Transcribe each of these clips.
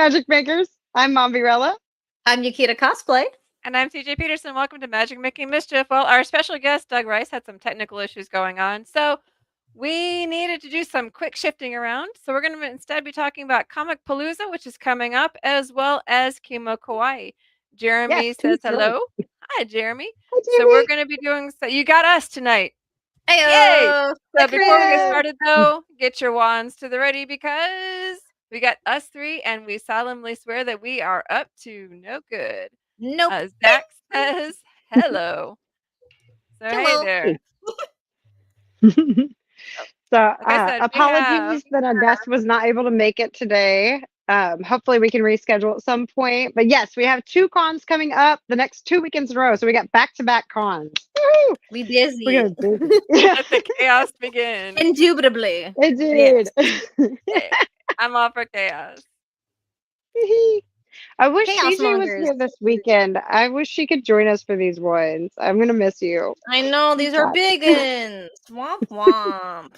Magic Makers. I'm Mombirella. I'm Yukita Cosplay. And I'm TJ Peterson. Welcome to Magic Making Mischief. Well, our special guest, Doug Rice, had some technical issues going on. So we needed to do some quick shifting around. So we're going to instead be talking about Comic Palooza, which is coming up, as well as Kimo Kawaii. Jeremy says hello. Hi, Jeremy. Hi, Jeremy. So we're going to be doing, so you got us tonight. Hey-o. Yay! So before we get started, though, get your wands to the ready because we got us three, and we solemnly swear that we are up to no good. Nope. Zach says hello. So Hello. hey there. So I said, apologies that our guest was not able to make it today. Hopefully we can reschedule at some point. But yes, we have 2 cons coming up the next 2 weekends in a row. So we got back-to-back cons. Woo! We busy. We're gonna busy. Let the chaos begin. Indubitably. It did. Hey, I'm all for chaos. I wish Chaos CJ was mongers. here this weekend. I wish she could join us for these ones. I'm gonna miss you. I know, these are big ones. Womp womp.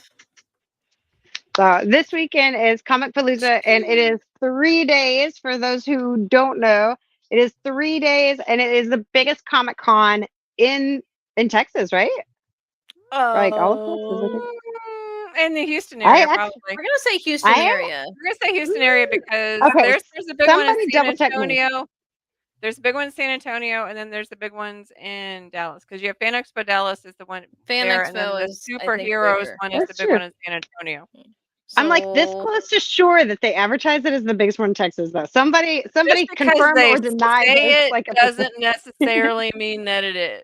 So this weekend is Comic Palooza, and it is 3 days. For those who don't know, it is 3 days, and it is the biggest Comic Con in Texas, right? Like all of Texas, I think. In the Houston area, probably. We're gonna say Houston area. We're gonna say Houston area because Okay, there's a big one in somebody San double check me. Antonio. There's a big one in San Antonio, and then there's the big ones in Dallas. Because you have Fan Expo Dallas is the one Fan there, and then Expo the is, I think, Superheroes bigger. one is That's the big true. one in San Antonio. I'm like this So- close to sure that they advertise it as the biggest one in Texas, though. Somebody Just because confirm they or deny say this. it Like a doesn't necessarily mean that it is.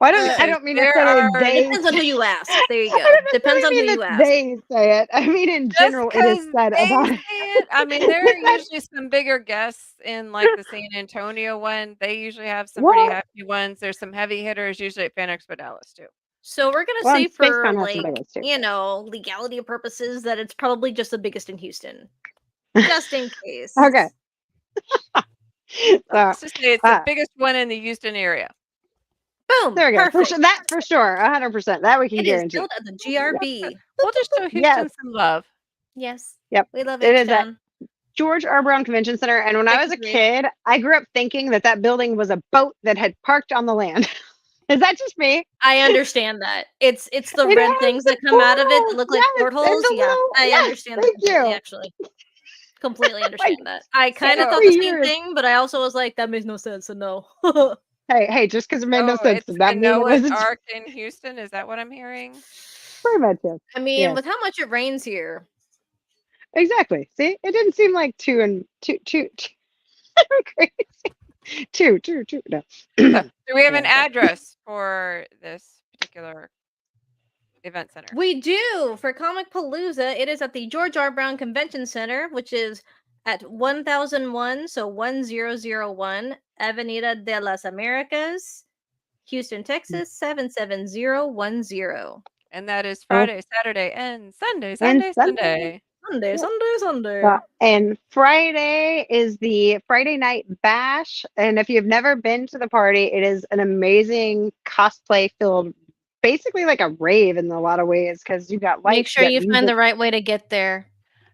Well, I don't mean There necessarily are- they. Depends on who you ask. There you I go. don't Depends on necessarily who mean you that ask. they say it. I mean, in general, it is said they about say it. it. I mean, there are usually some bigger guests in like the San Antonio one. They usually have some pretty What? hefty ones. There's some heavy hitters usually at Fan Expo Dallas too. So we're gonna Well, say and Space for Con has some like, big ones, too. you know, legality purposes that it's probably just the biggest in Houston. Just in case. Okay. So Let's just say it's the biggest one in the Houston area. Boom. there we go. Perfect. That for sure, 100%. That we can It is guarantee. built at the GRB. We'll just show Houston Yes. some love. Yes. Yep. We love It it. is at George R. Brown Convention Center, and when I was a Agreed. kid, I grew up thinking that building was a boat that had parked on the land. Is that just me? I understand that. It's the It red has things the that come out of it that portals. look like Yes, and portholes. the Yeah, little- I yes, understand that thank completely, you. actually. Completely understand that. I kind of So- thought the same Years. thing, but I also was like, that makes no sense, so no. Hey, just because it made no Oh, sense, it's does that a mean it Noah's wasn't Ark in Houston. Is that what I'm hearing? pretty much it? I mean, Yeah. with how much it rains here. Exactly. See, it didn't seem like two crazy. Two. No. Do we have an Yeah. address for this particular event center? We do! For Comic Palooza, it is at the George R. Brown Convention Center, which is at 1001, so 1001 Avenida de las Americas, Houston, Texas, 77010. And that is Friday, Saturday, and Sunday. Sunday. Sunday. Sunday. And Friday is the Friday night bash. And if you've never been to the party, it is an amazing cosplay filled, basically like a rave in a lot of ways, because you got lights. Make sure you find the right way to get there,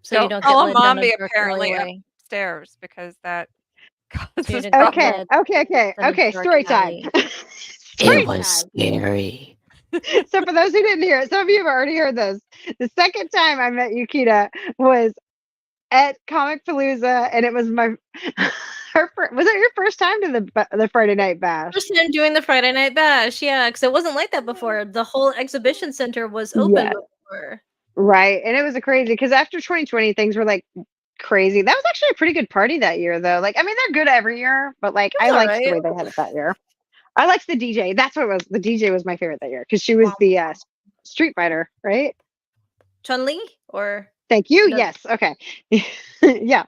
so you don't get follow led down Mombi a dark apparently alleyway. upstairs because that causes Dude, problems. Okay. From Okay. dark Story time. alley. Story It was time. scary. So for those who didn't hear it, some of you have already heard this. The second time I met Yukita was at Comic Palooza, and it was was it your first time to the Friday night bash? First time doing the Friday Night Bash, yeah, because it wasn't like that before. The whole exhibition center was open Yeah. before. Right, and it was a crazy because after 2020 things were like crazy. That was actually a pretty good party that year, though. Like, I mean, they're good every year, but like I liked the way they had it that year. I liked the DJ. That's what it was. The DJ was my favorite that year because she was the Street Fighter, right? Chun-Li or Thank you. No. Yes. Okay. Yeah.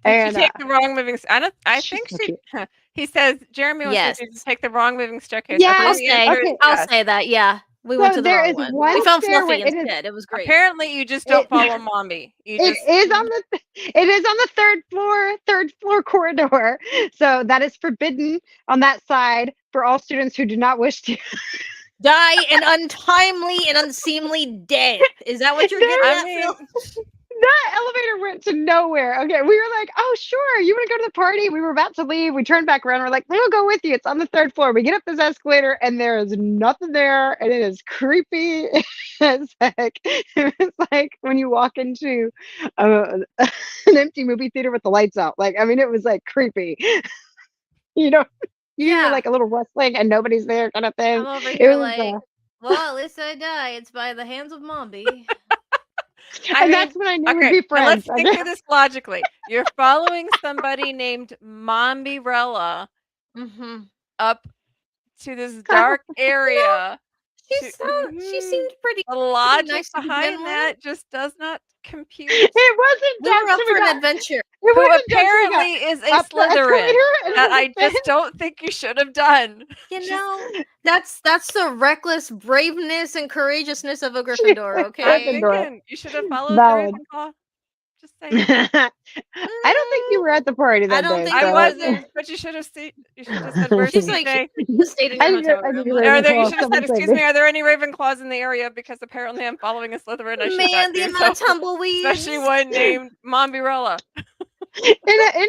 Did she take the wrong moving? I she's think so she. cute. He says Jeremy wants Yes. to take the wrong moving staircase. Yeah, I I'll believe the say, answer is I'll yes. say that. Yeah, we So went to the there wrong is one. one We found stairway- Fluffy it is- instead. It was great. Apparently, you just don't It- follow Mombi. You It just is on the third floor corridor. So that is forbidden on that side for all students who do not wish to. Die an untimely and unseemly death. Is that what you're getting I at, mean, Phil? That elevator went to nowhere. Okay, we were like, "Oh, sure, you want to go to the party?" We were about to leave. We turned back around. We're like, "We'll go with you. It's on the third floor." We get up this escalator, and there is nothing there, and it is creepy. It's like when you walk into an empty movie theater with the lights out. Like, I mean, it was like creepy. You know, you hear Yeah. like a little rustling, and nobody's there, kind of thing. I'm over It here was, like, well, at least I die. It's by the hands of Mombi. I and mean, that's when I knew we'd okay, be now let's friends. think through this logically. You're following somebody named Mombirella Mm-hmm. up to this dark area. She seemed pretty The logic nice to begin behind with. that just does not compute. It wasn't We were dark up till for we an got. adventure. It Who wasn't dark till we got apparently is a up the escalator Slytherin and that I it was just don't think you should have done. You Just- know, that's the reckless braveness and courageousness of a She Gryffindor, was okay? I'm Gryffindor. thinking you should have followed Valid. the Ravenclaw. Just saying. I don't think you were at the party I that don't day. think I I so- wasn't, but you should have You should have said, "Where's She's like, CJ?" stayed in I your need hotel I need a room. Or there, you Ravenclaw. should have said, Someone save "Excuse me, are there any Ravenclaws in the area? Because apparently I'm following a Slytherin. I should Man, not the do amount of so." tumbleweeds. Especially one named Mombirella. In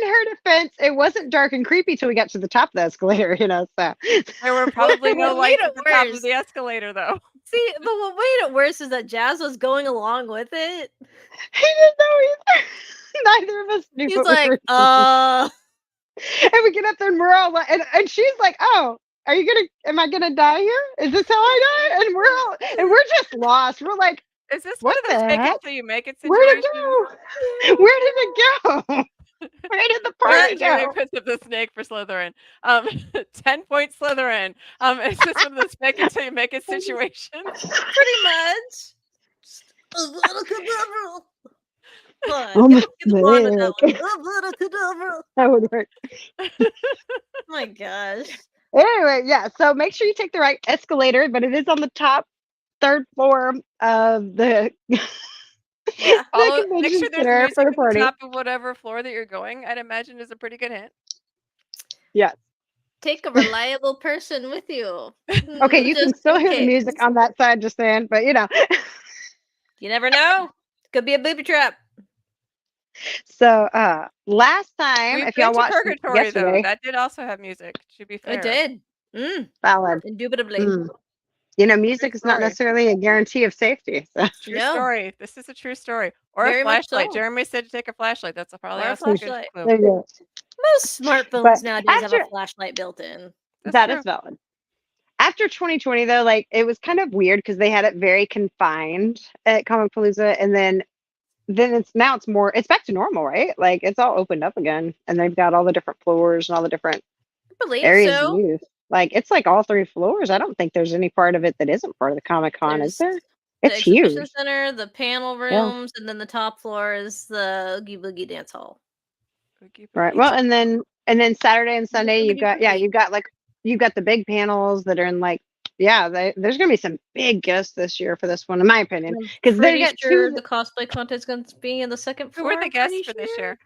her defense, it wasn't dark and creepy till we got to the top of the escalator. So There were probably no What made lights it at the top worse- of the escalator, though. See, but what made it worse is that Jazz was going along with it. he didn't know either. Neither of us knew. He's what we like, were doing. And we get up there and we're all like, and she's like, "Oh, am I gonna die here? Is this how I die?" And we're just lost. We're like, Is this What one of those the fake it heck? till you make it "Where'd situations? it go? Where did it go? Where did the party Jeremy go?" puts up the snake for Slytherin. 10-point Slytherin. It's just one of those fake it till you make it situations. pretty much. Just a little cadabra. Come on, Almost get the blonde on that there. one. A little cadabra. That would work. Oh my gosh. Anyway, yeah. So make sure you take the right escalator, but it is on the top third floor of the Yeah. Make convention sure there's center music for the at the party. top of whatever floor that you're going. I'd imagine is a pretty good hint. Yes. Take a reliable person with you. Okay, you can Just still in hear the music case. on that side, just saying. But You never know. Could be a booby trap. So last time, We've if been y'all to watched Purgatory though. yesterday, That did also have music. To be fair, It did. valid. Indubitably. Music is not story. necessarily a guarantee of safety. So. True No. story. This is a true story. Or Very a much flashlight. so. Jeremy said to take a flashlight. That's probably Or a also a good flashlight. clue. There you go. Most smartphones But nowadays have a after- flashlight built in. That's That true. is valid. After 2020, though, like it was kind of weird because they had it very confined at Comic Palooza, and then it's back to normal, right? Like it's all opened up again, and they've got all the different floors and all the different I believe areas so. to use. Like it's like all 3 floors. I don't think there's any part of it that isn't part of the Comic Con, is there? The It's exhibition huge. center, the panel rooms, and then the top floor is the Oogie Boogie Dance Hall. Right. Well, and then Saturday and Sunday you've got Boogie. you've got the big panels that are in like there's gonna be some big guests this year for this one, in my opinion, because they Pretty got sure two. the cosplay contest is going to be in the second Who floor. were the I'm guests pretty for this sure. year?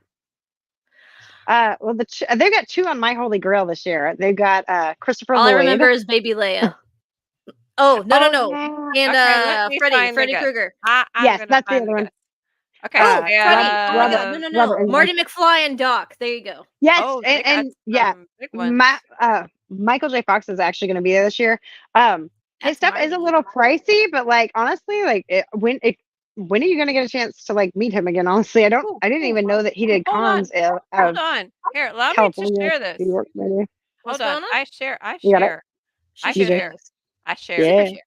Well, they've got 2 on My Holy Grail this year. They've got Christopher All Lloyd. I remember is Baby Leia. Oh no! Yeah. And Okay, let me find the Freddy guess. Krueger. I'm Yes, gonna that's the find other one. guess. Okay. Oh, Uh, Freddy! Oh my God! Robert No! Englund. Marty McFly and Doc. There you go. Yes, Oh, they got and yeah, some big ones. Michael J. Fox is actually going to be there this year. His That's stuff is a Marty. little pricey, but like honestly, like when are you going to get a chance to like meet him again? Honestly, I didn't even know that he did Hold on. cons out Hold of on. Here, allow me to California. share this. New York, maybe. What's Hold on. going on? I share. You got it? I She share. shares. I share. Yeah. Super share.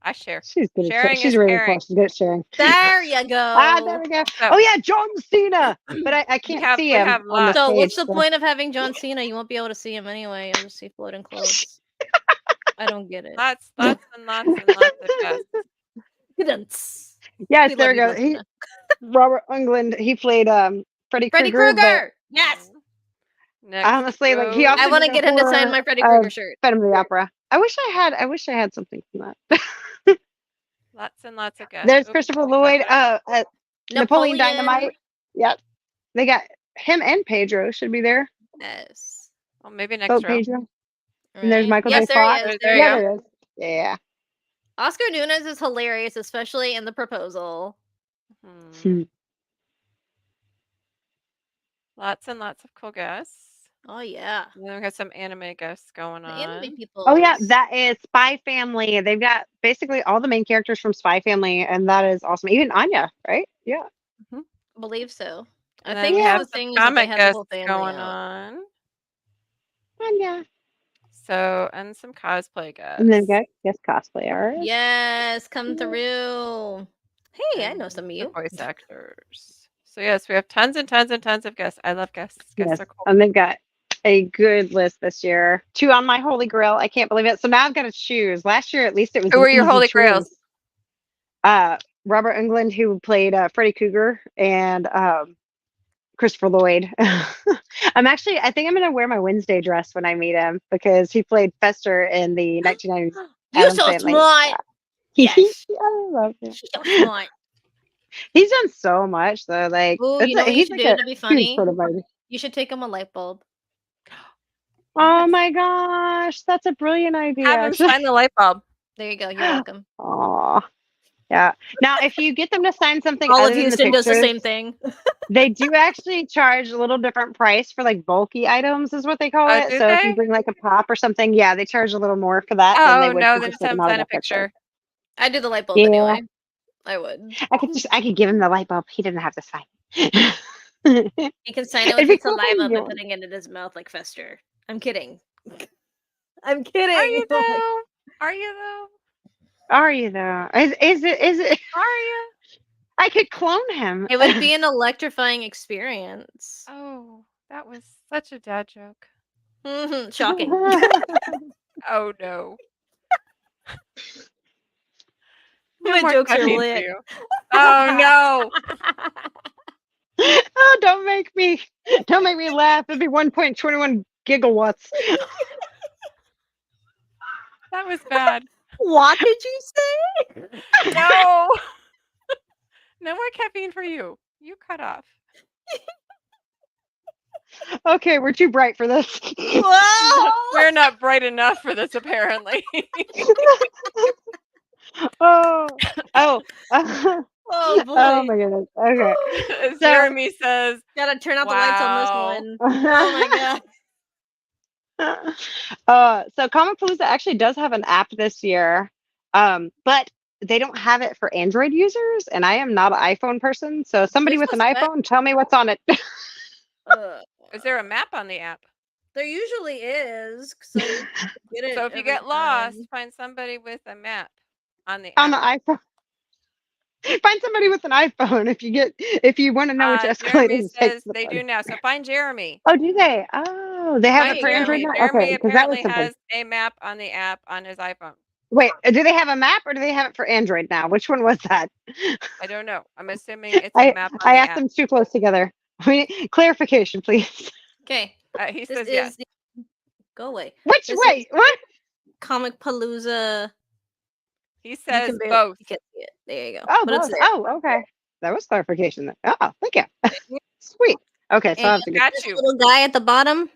I share. She's good. Sharing She's is really caring. close. She's good at sharing. There you go. There we go. So- Oh yeah, John Cena. But I can't see we him have on the lots. So stage. what's the point of having John Cena? You won't be able to see him anyway. You'll just see floating clothes. I don't get it. Lots and lots and lots of guests. Yes, We there love we you, go. John Cena. Robert Englund. He played Freddy Freddy Krueger. Krueger. Yes. Next Honestly, like he goes- also I want to did get him to sign horror my Freddy of Krueger shirt. Phantom of the Opera. I wish I had something from that. lots and lots of guests. There's Oops, Christopher we got Lloyd. that. Napoleon Dynamite. Yep. They got him and Pedro should be there. Yes. Well, maybe next Oh, row. Pedro. And there's Right. Michael Yes, J. there Fox. he is. There There you you go. go. There it is. Yeah. Oscar Nunez is hilarious, especially in the proposal. Hmm. Lots and lots of cool guests. Oh yeah, And then we got some anime guests going the on. anime people. Oh yeah, that is Spy Family. They've got basically all the main characters from Spy Family, and that is awesome. Even Anya, right? Yeah. Mhm. believe so. I And then think we Yeah. have the some thing is that they comic have the guests whole family going out. on. Anya. So, and some cosplay And then guests. got cosplay artists. Yes, come Yeah. through. Hey, I know and some of the you. voice actors. So yes, we have tons and tons and tons of guests. I love guests. Guests Yes. are cool. And they've got a good list this year. 2 on my holy grail. I can't believe it. So now I've got to choose. Last year, at least it was Who an are your easy holy choice. grails? Robert Englund, who played Freddy Krueger, and Christopher Lloyd. I think I'm going to wear my Wednesday dress when I meet him because he played Fester in the 1990s You Addams so Family. smart. Yes, I love him. so smart. He's done so much though. Like, Ooh, you know what you he's should like do a to be huge funny? part of my. You should take him a light bulb. Oh Yes. my gosh, that's a brilliant idea. Have him Actually. sign the light bulb. There you go. You're welcome. Aw. Yeah. Now, if you get them to sign something All other of than the Houston does the pictures, same thing. they do actually charge a little different price for like bulky items, is what they call Oh, it. do So if you they? bring like a pop or something, yeah, they charge a little more for that than they Oh would no, for then just just like have an him sign a autograph picture. picture. I do the light bulb Yeah. anyway. I would. I could give him the light bulb. He didn't have to sign. He can sign it with It'd be his cool if saliva by you- putting it in his mouth like Fester. I'm kidding. I'm kidding. Are you though? Are you though? Are you though? Is it? Are you? I could clone him. It would be an electrifying experience. Oh, that was such a dad joke. Shocking. Oh no. My more jokes are caffeine for lit. you. Oh no. Oh, don't make me laugh. It'd be 1.21 gigawatts. That was bad. What did you say? No. No more caffeine for you. You cut off. Okay, we're too bright for this. Whoa! We're not bright enough for this, apparently. Oh. Oh boy. Oh my goodness. Okay. As Jeremy says, Gotta turn out the lights on this wow. one. Oh my god. So Comicpalooza actually does have an app this year, but they don't have it for Android users, and I am not an iPhone person. So somebody with an iPhone, tell me what's on it. Is there a map on the app? There usually is. So, get it So if you every get lost, time. find somebody with a map on the On app. the iPhone. Find somebody with an iPhone if you want to know which escalator Jeremy to take says to the they party. do now. So find Jeremy. Oh, do they? Oh, they have Find it for Android Jeremy. now? Jeremy Okay, because that was apparently simple. has a map on the app on his iPhone. Wait, do they have a map or do they have it for Android now? Which one was that? I don't know. I'm assuming it's a map on I the asked app. them too close together. Clarification, please. Okay. He This says is yes. go away. Which This way? What? Comicpalooza. He says You both. can see it. There you go. Oh, But it's both. there. Oh, okay. That was clarification. Oh, thank you. Sweet. Okay, so And I have to get. Got there's a you. little guy at the bottom.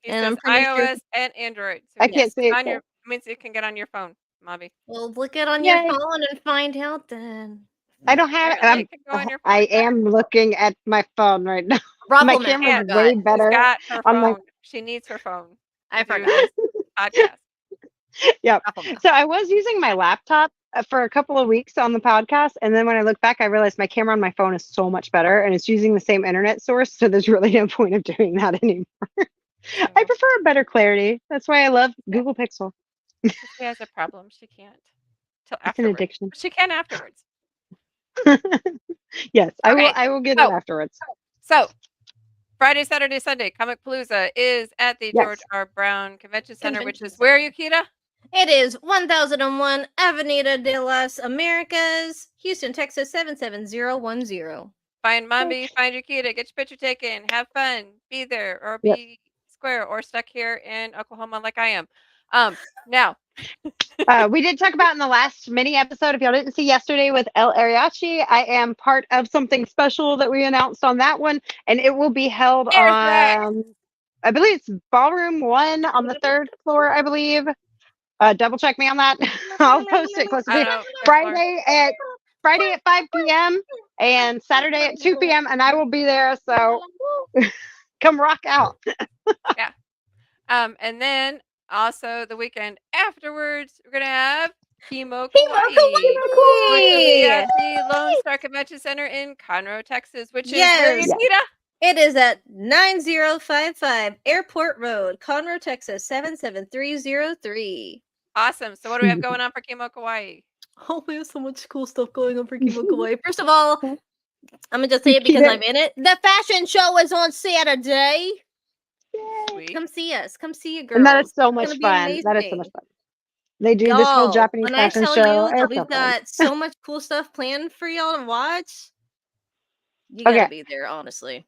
He And says I'm pretty sure. iOS and Android. So I you can't can see get it. on your means you can get on your phone, Mobby. Well, look it on Yay. your phone and find out then. I don't have Apparently it. it can go on your I phone. am looking at my phone right now. My Ruffleman, camera's Can't. way She's better. got her on my- phone. She needs her phone. I to do forgot. this podcast. Yep. Ruffleman. So I was using my laptop for a couple of weeks on the podcast, and then when I look back, I realized my camera on my phone is so much better, and it's using the same internet source. So there's really no point of doing that anymore. I prefer better clarity. That's why I love Google Pixel. She has a problem. She can't till It's an afterwards. addiction. But she can afterwards. Yes, I will. Okay. I will get it afterwards. So Friday, Saturday, Sunday, Comicpalooza is at the Yes. George R. Brown Convention Center, which is where, Yukita? It is 1001 Avenida de las Americas, Houston, Texas 77010. Find Mombi, find Yukita, get your picture taken, have fun, be there, or Yep. be square, or stuck here in Oklahoma like I am. Now, We did talk about in the last mini episode, if y'all didn't see yesterday with El Ariachi, I am part of something special that we announced on that one, and it will be held There's on, I believe it's Ballroom 1 on the 3rd floor, I believe. Double check me on that. I'll post it close to I me. don't know, Friday at 5 p.m. and Saturday at 2 p.m. and I will be there. So Come rock out. And then also the weekend afterwards, we're gonna have Chemo Chemo Kawaii, which will be Kawaii! at the Lone Star Convention Center in Conroe, Texas, which is where Yes. Yakita. It is at 9055 Airport Road, Conroe, Texas 77303. Awesome. So what do we have going on for Chemo Kawaii? Oh, we have so much cool stuff going on for Chemo Kawaii. First of all, I'm gonna just say it because I'm in it. The fashion show is on Saturday. Sweet. Come see us. Come see your girls. And that is so It's much gonna be fun. That is so amazing. much fun. They do this whole Y'all, Japanese when I fashion tell show. you that It's we've so fun. got so much cool stuff planned for y'all to watch, you gotta be there, honestly.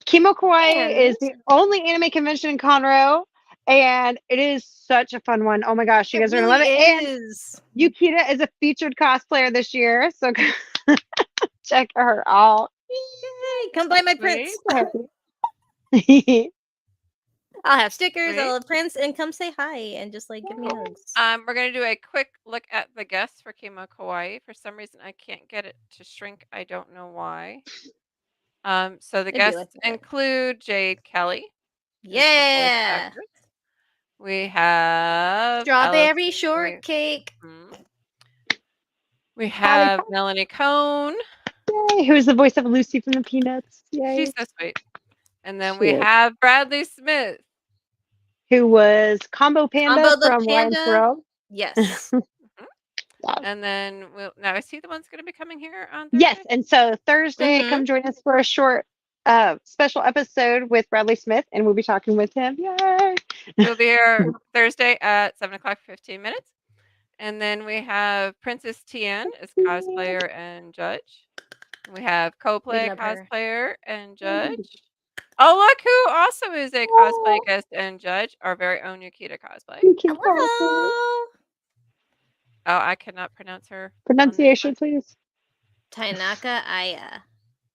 Chemo Kawaii And- is the only anime convention in Conroe, and it is such a fun one. Oh my gosh, you guys are gonna love it. And is. Yukita is a featured cosplayer this year, so check her out. Yay, come by my prints. Sweet. I'll have stickers, Sweet. I'll have prints, and come say hi and just like give me hugs. We're gonna do a quick look at the guests for Chemo Kawaii. For some reason, I can't get it to shrink. I don't know why. So the It'd be guests like that. include Jade Kelly. who's the voice Yeah. actress. We have Strawberry Allison- shortcake. Mhm. We have Melanie Cohn. Yay, who's the voice of Lucy from the Peanuts? Yay. She's so sweet. And then She we is. have Bradley Smith. Who was Combo Panda Combo the from Ryan's Panda. World. Yes. And then now is he the one's going to be coming here on Thursday? Yes, and so Thursday, Mhm. come join us for a short special episode with Bradley Smith, and we'll be talking with him. Yay! He'll be here Thursday at 7:15. And then we have Princess Tian as cosplayer and judge. We have Coplay love her. cosplayer and judge. Oh, look who also is a cosplay guest and judge, our very own Yukita cosplay. You can Hello. Oh, I cannot pronounce her. on this Pronunciation, one. please. Tainaka Aya.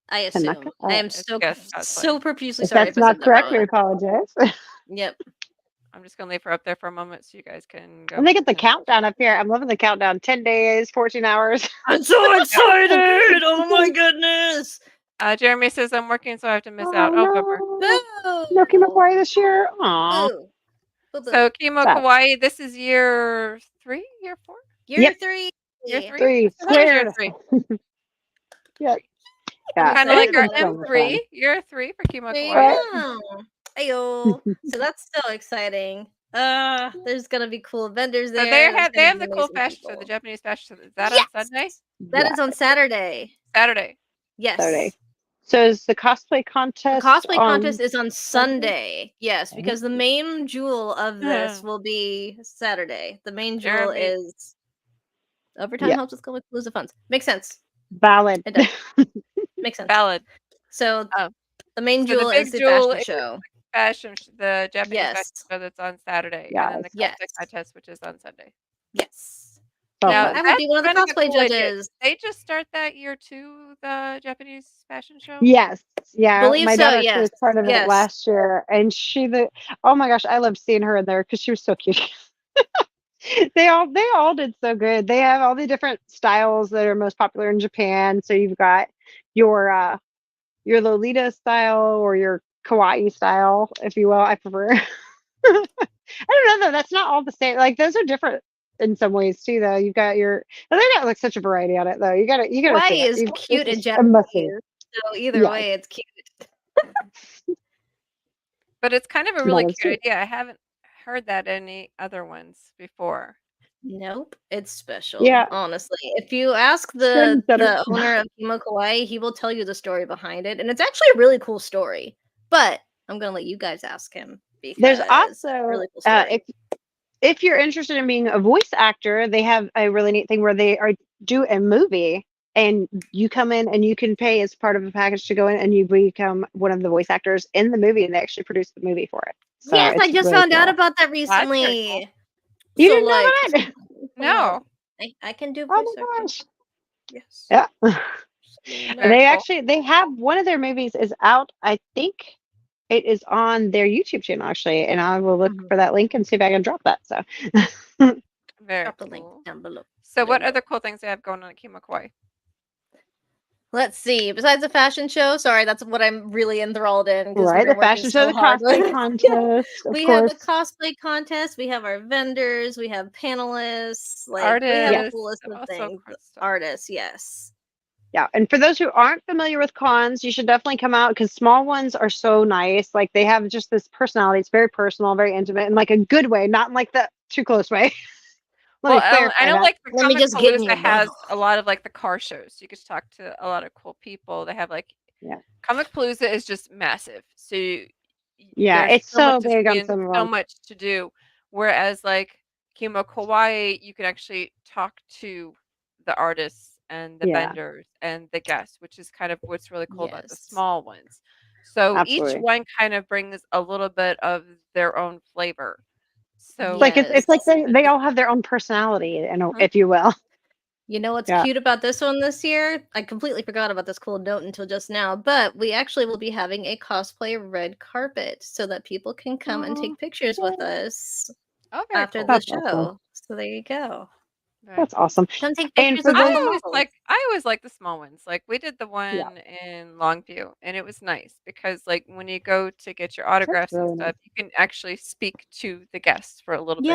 I assume. Tanaka? I am It's so guest cosplay. so profusely If sorry. that's if I not said that correct, we wrong. apologize. Yep. I'm just going to leave her up there for a moment so you guys can go. And they get the and- countdown up here. I'm loving the countdown. 10 days, 14 hours. I'm so excited! Oh my goodness! Jeremy says I'm working, so I have to miss out. Oh, bummer. no. No Chemo Kawaii this year? Aw. Boo. Boo, boo. So Chemo Sad. Kawaii, this is year 3, year 4? Year Yep. 3. Year 3? Three. I thought it was year Squared. 3. Yeah. Kind of Yeah, like our it's so much fun. M3, year 3 for Chemo There you Kawaii. go. Ayo. So that's so exciting. There's gonna be cool vendors So there. they There's have gonna be the cool amazing fashion show, people. the Japanese fashion show. Is that Yes! on Sunday? That is on Saturday. Saturday. Yes. Saturday. So is the cosplay The contest? cosplay on contest is on Sunday. Yes, Okay. because the main jewel of this will be Saturday. The main jewel Jeremy. is overtime Yeah. helps with Comic Palooza funds. Makes sense. Valid. It does. Makes sense. Valid. So Oh. the main So the jewel big is the jewel fashion is show. The Japanese fashion Yes. show that's on Saturday. Yeah, And then the yes. cosplay contest, which is on Sunday. Yes. So Now, fun. I would be one of the that's kind a cosplay cool idea. judges. They just start that year too, the Japanese fashion show? Yes. Yeah. Believe my so, daughter she was yes. part of Yes. it last year, and oh my gosh, I loved seeing her in there because she was so cute. they all did so good. They have all the different styles that are most popular in Japan. So you've got your Lolita style or your kawaii style, if you will. I prefer. I don't know though. That's not all the same. Like those are different in some ways too. Though you've got they got like such a variety on it though. You gotta. Kawaii see it. is cute in it's a must-see. Japanese. So either Yeah. way, it's cute. But it's kind of a really That is cute idea. I haven't heard that any other ones before. Nope, it's special. Yeah. Honestly, if you ask the Trendsetter. owner of Chemo Kawaii, he will tell you the story behind it, and it's actually a really cool story. But I'm gonna let you guys ask him because There's it's a also really cool story. if you're interested in being a voice actor, they have a really neat thing where they do a movie, and you come in and you can pay as part of a package to go in and you become one of the voice actors in the movie, and they actually produce the movie for it. So Yes, I it's just really found out cool. about that very cool. recently. You So, didn't know that? No. I can do Oh voice my acting. gosh. Yes. Yeah. No. Very cool. They have one of their movies is out. I think it is on their YouTube channel actually, and I will look Mhm. for that link and see if I can drop that. So Very Drop the link cool. down below. So what below. other cool things they have going on at Chemo Kawaii? Let's see. Besides the fashion show, sorry, that's what I'm really enthralled in because we've Right, the been working fashion show, so the hard with cosplay it. contest, of We have the course. cosplay contest, we have our vendors, we have panelists, like we have a Yes. full Artists, list and of also things. cool stuff. Artists, yes. Yeah, and for those who aren't familiar with cons, you should definitely come out because small ones are so nice. Like they have just this personality. It's very personal, very intimate, in like a good way, not in like the too close way. Let Well, me I clarify know that. like the Let me Comic just get me Palooza a has bottle. a lot of like the car shows. You get to talk to a lot of cool people. They have like Yeah. Comic Palooza is just massive. So Yeah, there's it's so much so to see big on and some of so them. much to do. Whereas like Kimo Kawaii, you can actually talk to the artists and the Yeah, vendors and the guests, which is kind of what's really cool about the Yes. small ones. So each absolutely. one kind of brings a little bit of their own flavor. It's So like it's like Yes. they all have their own personality, Mhm. if you will. You know what's Yeah. cute about this one this year? I completely forgot about this cool note until just now, but we actually will be having a cosplay red carpet so that people can come and Oh, take pictures with yay. us Oh, very after cool. the That's awesome. show. So there you go. Very That's cool. awesome. Come take And pictures for with all those, the models. I always like the small ones. Like we did the yeah, one in Longview and it was nice because like when you go to get your that's autographs and really nice. stuff, you can actually speak to the guests for a little bit.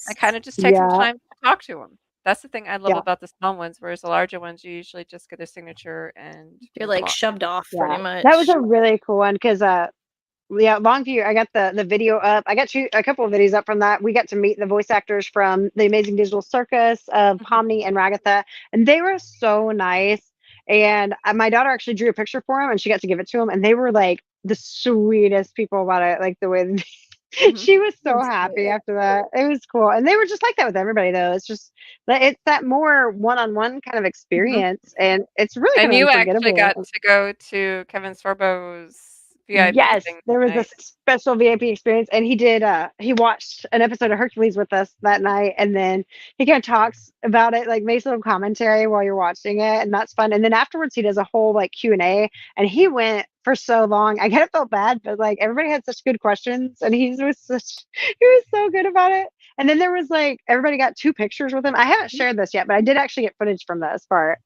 And Yes. kind of just take some Yeah, time to talk to them. That's the thing I love yeah, about the small ones, whereas the larger ones you usually just get a signature and You're move like along. shoved off yeah. pretty That was much. a really cool one because yeah, Longview. I got the video up. I got a couple of videos up from that. We got to meet the voice actors from the Amazing Digital Circus of Mhm. Pomni and Ragatha, and they were so nice. And my daughter actually drew a picture for him, and she got to give it to him, and they were like the sweetest people about it. Like the way Mhm. she was so That's happy good. after that. It was cool, and they were just like that with everybody, though. It's just that it's that more one-on-one kind of Mhm. experience, and it's really And kind of you actually unforgettable. got to go to Kevin Sorbo's VIP Yes, thing there was a tonight. special VIP experience, and he watched an episode of Hercules with us that night, and then he kind of talks about it, like makes a little commentary while you're watching it, and that's fun. And then afterwards, he does a whole like Q&A, and he went for so long. I kind of felt bad, but like everybody had such good questions, and he was so good about it. And then there was like everybody got two pictures with him. I haven't shared this yet, but I did actually get footage from this part.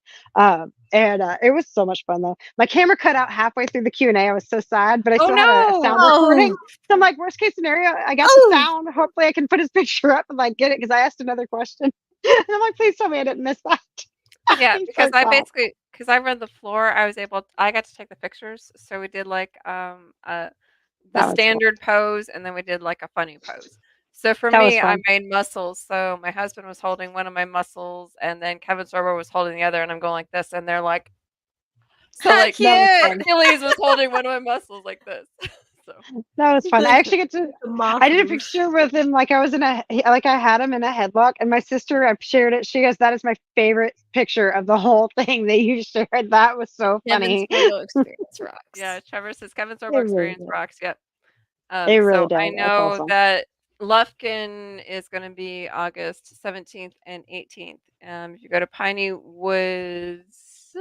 And it was so much fun though. My camera cut out halfway through the Q&A. I was so sad, but I Oh still had a no. sound recording. Oh, So I'm like, worst case scenario, I got the oh, sound. Hopefully I can put his picture up and like get it because I asked another question. And I'm like, please tell me I didn't miss that. Yeah, He's because so sad. I run the floor, I got to take the pictures. So we did like the That was fun. standard pose and then we did like a funny pose. So for That was me, I fun. made muscles. So my husband was holding one of my muscles and then Kevin Sorbo was holding the other and I'm going like this and they're like so how like That was cute. fun. Hercules was holding one of my muscles like this. So That was It's fun. I like actually get to. the I did a Mahous. picture with him like I was in like I had him in a headlock, and my sister, I shared it. She goes, "That is my favorite picture of the whole thing that you shared. That was so Kevin's funny." photo experience yeah, rocks. Trevor says Kevin It Sorbo really experience did. rocks. Yep. It really So I does. That's know awesome. that Lufkin is going to be August 17th and 18th. If you go to Piney Woods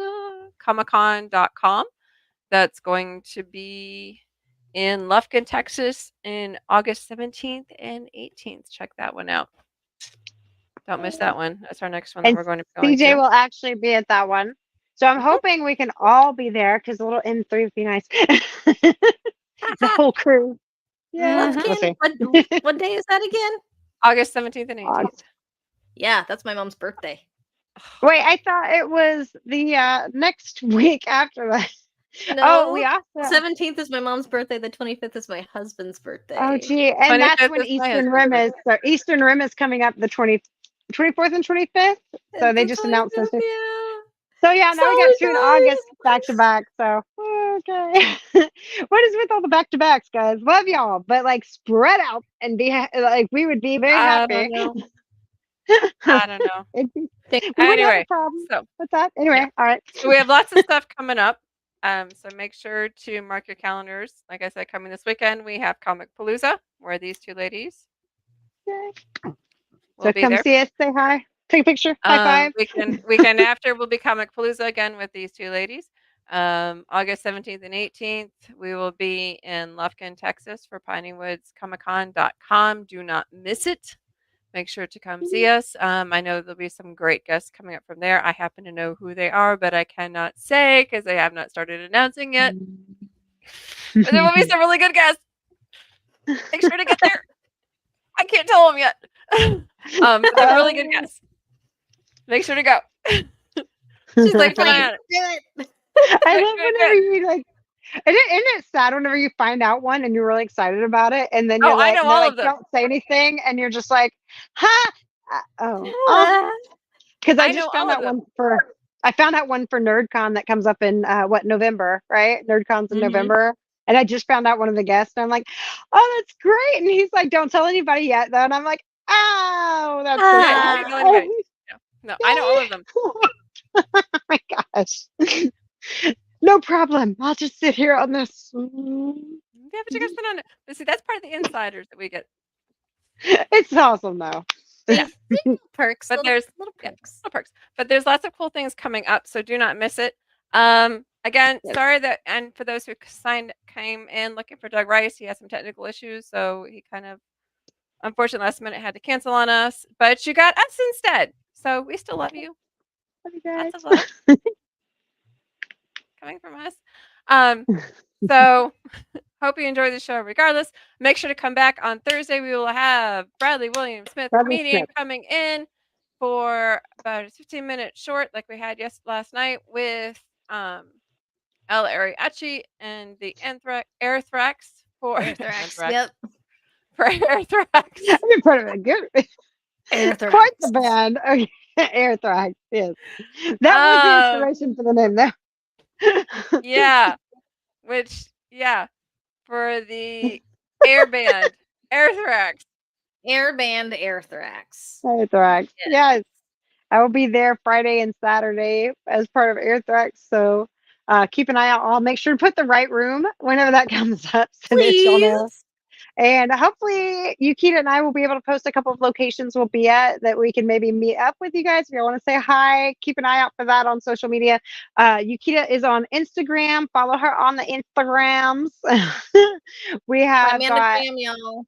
Comic-Con.com, that's going to be in Lufkin, Texas in August 17th and 18th. Check that one out. Don't miss that one. That's our next one that And we're going to be going CJ to. will actually be at that one. So I'm Mhm. hoping we can all be there because a little M3 would be nice. The whole crew. Yeah, Mhm. we'll Lufkin, see. what day is that again? August 17th and 18th. August. Yeah, that's my mom's birthday. Wait, I thought it was the next week after that. Oh, No, we also. 17th is my mom's birthday. The 25th is my husband's Oh, birthday. gee. And that's 25th when is my Eastern husband's Rim is. birthday. So Eastern Rim is coming up the 24th and 25th. So It's they the just announced those 25th, two. yeah. So yeah, So now we got two in August back to nice. back. So okay. What is with all the back to backs, guys? Love y'all, but like spread out and be like we would be very I don't happy. know. I don't know. Thank We wouldn't have a Anyway, problem so with that. yeah. Anyway, all right. So we have lots of stuff coming up. So make sure to mark your calendars. Like I said, coming this weekend, we have Comic Palooza, where these two ladies Okay. will So be come there. see us, say hi, take a picture, high five. Weekend after will be Comic Palooza again with these two ladies. August 17th and 18th, we will be in Lufkin, Texas for Piney Woods Comic-Con.com. Do not miss it. make sure to come see us. I know there'll be some great guests coming up from there. I happen to know who they are, but I cannot say because they have not started announcing yet. But there will be some really good guests. Make sure to get there. I can't tell them yet. But they're really good guests. Make sure to go. She's like, Please, fine. do it. I love whenever you like. Isn't it sad whenever you find out one and you're really excited about it, and then you're Oh, I like, know they're all like, of them. don't say anything, and you're just like, ha, because I I know just all found of out them. one for. I found out one for NerdCon that comes up in November, right? NerdCon's in Mhm. November, and I just found out one of the guests, and I'm like, oh, that's great, and he's like, don't tell anybody yet, though, and I'm like, oh, that's so Yeah, Ah. you sad. know anybody. No, I know all of them. Oh my gosh. No problem. I'll just sit here on this. Yeah, but you guys put on it. But see, that's part of the insiders that we get. It's awesome though. Yeah. Little perks. But little, there's little yeah, perks. little perks. But there's lots of cool things coming up, so do not miss it. Again, Yes. sorry that, and for those who came in looking for Doug Rice, he had some technical issues, so he kind of, unfortunately, last minute had to cancel on us. But you got us instead, so we still love you. Love you guys. Lots of love coming from us. So hope you enjoy the show. Regardless, make sure to come back on Thursday. We will have Bradley William Smith, Bradley comedian, Smith. coming in for about a 15-minute short, like we had last night with El Ariachi and the Airthrax for Airthrax. Anthrax. Yep. For Airthrax. I've been part of a good, Airthrax. quite the band. Okay, Airthrax. Yes, that was the inspiration for the name. Though. Yeah, which for the air band Airthrax. Airband Airthrax. Airthrax. Yes, I will be there Friday and Saturday as part of Airthrax. So keep an eye out. I'll make sure to put the right room whenever that comes up, so that you'll know. Please. And hopefully, Yukita and I will be able to post a couple of locations we'll be at that we can maybe meet up with you guys. If you want to say hi, keep an eye out for that on social media. Yukita is on Instagram. Follow her on the Instagrams. We have Find me on got the gram, y'all.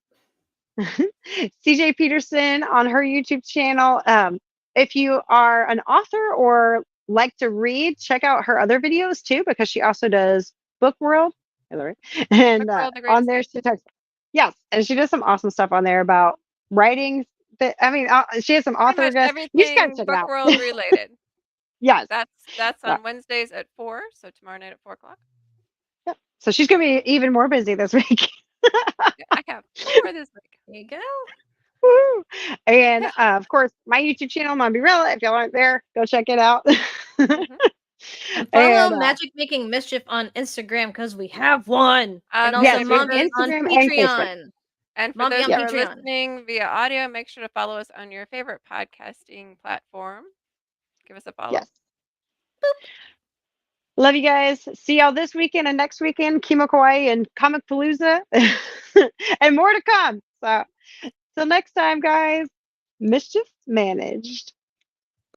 CJ Peterson on her YouTube channel. If you are an author or like to read, check out her other videos too, because she also does Book World. Hillary. And Book World, the on greatest there, hits. she talks. Yes, and she does some awesome stuff on there about writing. She has some Pretty author much guests. You just gotta everything check it book out. world related. Yes. That's Yeah. on Wednesdays at 4, so tomorrow night at 4 o'clock. Yep. So she's gonna be even more busy this week. Yeah, I have 4 this week. There you go. Woo! And Yeah. of course, my YouTube channel, Mombirella. If y'all aren't there, go check it out. Mhm. And follow And, Magic Making Mischief on Instagram because we have one. And So also yes, we have Mombi on Instagram and Facebook. Patreon. And for Mombi those on who are Patreon. listening via audio, make sure to follow us on your favorite podcasting platform. Give us a follow. Yes. Love you guys. See y'all this weekend and next weekend, Kimo Kawaii and Comic Palooza, and more to come. So, till next time, guys, mischief managed.